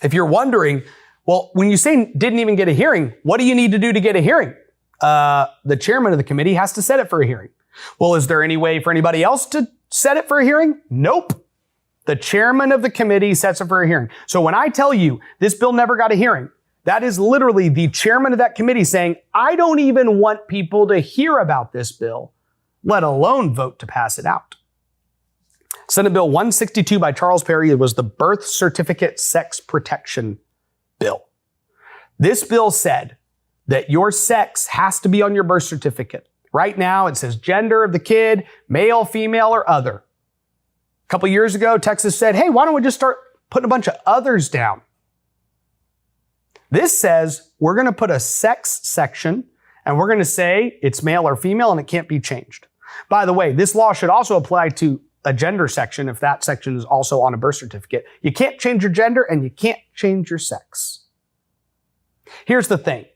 If you're wondering, well, when you say didn't even get a hearing, what do you need to do to get a hearing? The chairman of the committee has to set it for a hearing. Well, is there any way for anybody else to set it for a hearing? Nope. The chairman of the committee sets it for a hearing. So when I tell you this bill never got a hearing, that is literally the chairman of that committee saying, I don't even want people to hear about this bill, let alone vote to pass it out. Senate Bill 162 by Charles Perry was the Birth Certificate Sex Protection Bill. This bill said that your sex has to be on your birth certificate. Right now, it says gender of the kid, male, female, or other. A couple years ago, Texas said, hey, why don't we just start putting a bunch of others down? This says we're going to put a sex section and we're going to say it's male or female and it can't be changed. By the way, this law should also apply to a gender section if that section is also on a birth certificate. You can't change your gender and you can't change your sex. Here's the thing.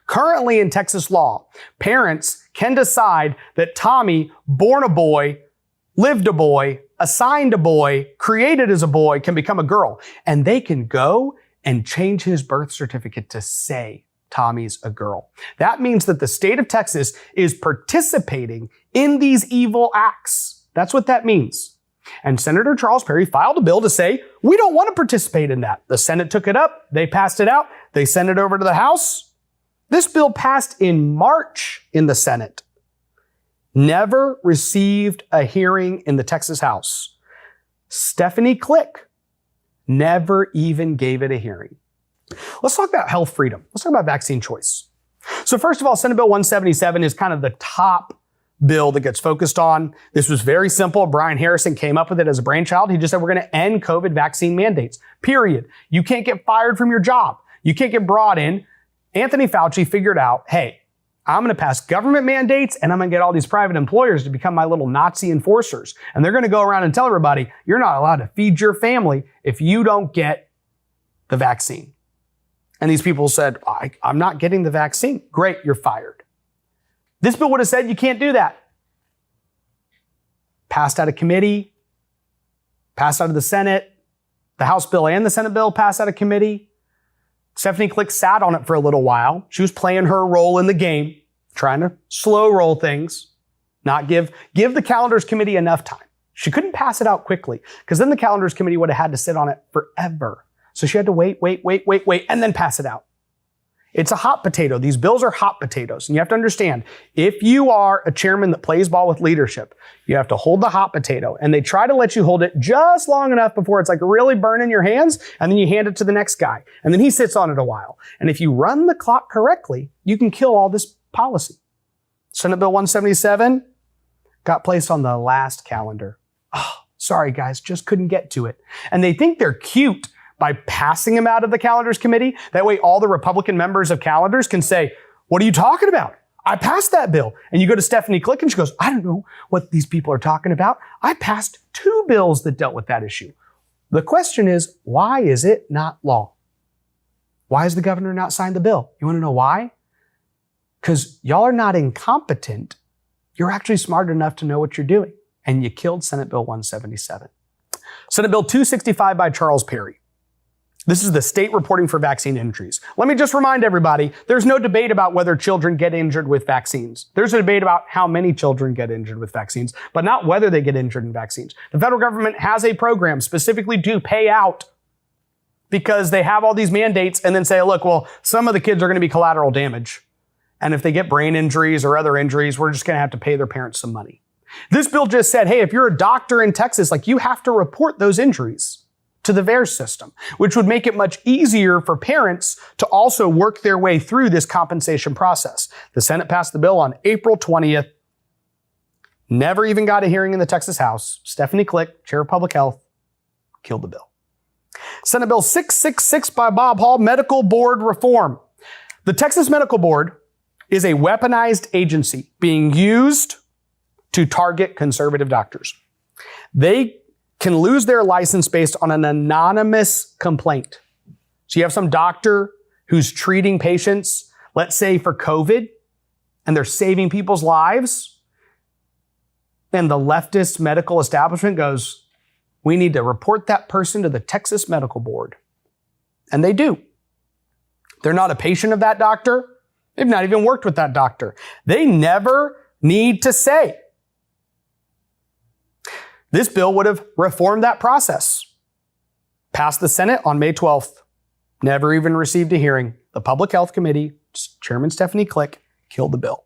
Currently in Texas law, parents can decide that Tommy, born a boy, lived a boy, assigned a boy, created as a boy, can become a girl. And they can go and change his birth certificate to say Tommy's a girl. That means that the state of Texas is participating in these evil acts. That's what that means. And Senator Charles Perry filed a bill to say, we don't want to participate in that. The Senate took it up. They passed it out. They sent it over to the House. This bill passed in March in the Senate. Never received a hearing in the Texas House. Stephanie Klick never even gave it a hearing. Let's talk about health freedom. Let's talk about vaccine choice. So first of all, Senate Bill 177 is kind of the top bill that gets focused on. This was very simple. Brian Harrison came up with it as a brainchild. He just said, we're going to end COVID vaccine mandates, period. You can't get fired from your job. You can't get brought in. Anthony Fauci figured out, hey, I'm going to pass government mandates and I'm going to get all these private employers to become my little Nazi enforcers. And they're going to go around and tell everybody, you're not allowed to feed your family if you don't get the vaccine. And these people said, I'm not getting the vaccine. Great, you're fired. This bill would have said you can't do that. Passed out of committee, passed out of the Senate, the House bill and the Senate bill passed out of committee. Stephanie Klick sat on it for a little while. She was playing her role in the game, trying to slow roll things, not give the calendars committee enough time. She couldn't pass it out quickly because then the calendars committee would have had to sit on it forever. So she had to wait, and then pass it out. It's a hot potato. These bills are hot potatoes. And you have to understand, if you are a chairman that plays ball with leadership, you have to hold the hot potato. And they try to let you hold it just long enough before it's like really burning your hands. And then you hand it to the next guy. And then he sits on it a while. And if you run the clock correctly, you can kill all this policy. Senate Bill 177 got placed on the last calendar. Oh, sorry guys, just couldn't get to it. And they think they're cute by passing him out of the calendars committee. That way all the Republican members of calendars can say, what are you talking about? I passed that bill. And you go to Stephanie Klick and she goes, I don't know what these people are talking about. I passed 2 bills that dealt with that issue. The question is, why is it not law? Why has the governor not signed the bill? You want to know why? Because y'all are not incompetent. You're actually smart enough to know what you're doing. And you killed Senate Bill 177. Senate Bill 265 by Charles Perry. This is the state reporting for vaccine injuries. Let me just remind everybody, there's no debate about whether children get injured with vaccines. There's a debate about how many children get injured with vaccines, but not whether they get injured in vaccines. The federal government has a program specifically to pay out because they have all these mandates and then say, look, well, some of the kids are going to be collateral damage. And if they get brain injuries or other injuries, we're just going to have to pay their parents some money. This bill just said, hey, if you're a doctor in Texas, you have to report those injuries to the VAERS system, which would make it much easier for parents to also work their way through this compensation process. The Senate passed the bill on April 20th. Never even got a hearing in the Texas House. Stephanie Klick, chair of public health, killed the bill. Senate Bill 666 by Bob Hall, medical board reform. The Texas Medical Board is a weaponized agency being used to target conservative doctors. They can lose their license based on an anonymous complaint. So you have some doctor who's treating patients, let's say for COVID, and they're saving people's lives. And the leftist medical establishment goes, we need to report that person to the Texas Medical Board. And they do. They're not a patient of that doctor. They've not even worked with that doctor. They never need to say. This bill would have reformed that process. Passed the Senate on May 12th. Never even received a hearing. The Public Health Committee, Chairman Stephanie Klick, killed the bill.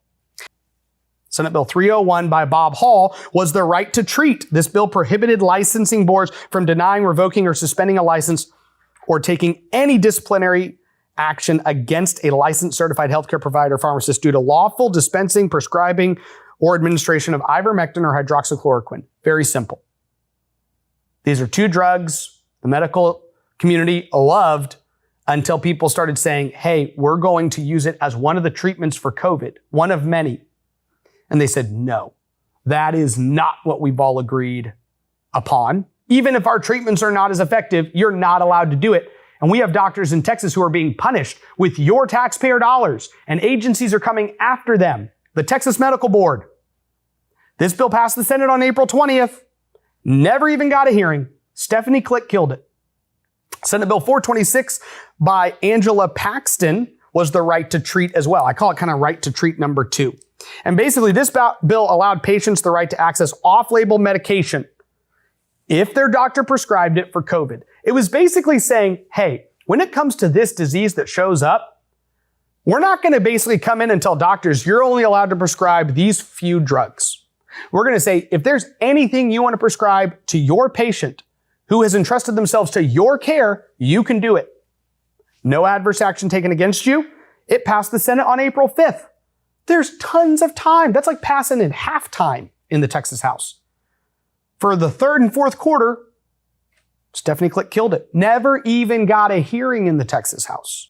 Senate Bill 301 by Bob Hall was the right to treat. This bill prohibited licensing boards from denying, revoking, or suspending a license or taking any disciplinary action against a licensed certified healthcare provider or pharmacist due to lawful dispensing, prescribing, or administration of ivermectin or hydroxychloroquine. Very simple. These are two drugs the medical community loved until people started saying, hey, we're going to use it as one of the treatments for COVID, one of many. And they said, no, that is not what we've all agreed upon. Even if our treatments are not as effective, you're not allowed to do it. And we have doctors in Texas who are being punished with your taxpayer dollars, and agencies are coming after them. The Texas Medical Board. This bill passed the Senate on April 20th. Never even got a hearing. Stephanie Klick killed it. Senate Bill 426 by Angela Paxton was the right to treat as well. I call it kind of right to treat number 2. And basically this bill allowed patients the right to access off-label medication if their doctor prescribed it for COVID. It was basically saying, hey, when it comes to this disease that shows up, we're not going to basically come in and tell doctors you're only allowed to prescribe these few drugs. We're going to say, if there's anything you want to prescribe to your patient who has entrusted themselves to your care, you can do it. No adverse action taken against you. It passed the Senate on April 5th. There's tons of time. That's like passing in halftime in the Texas House. For the third and fourth quarter, Stephanie Klick killed it. Never even got a hearing in the Texas House.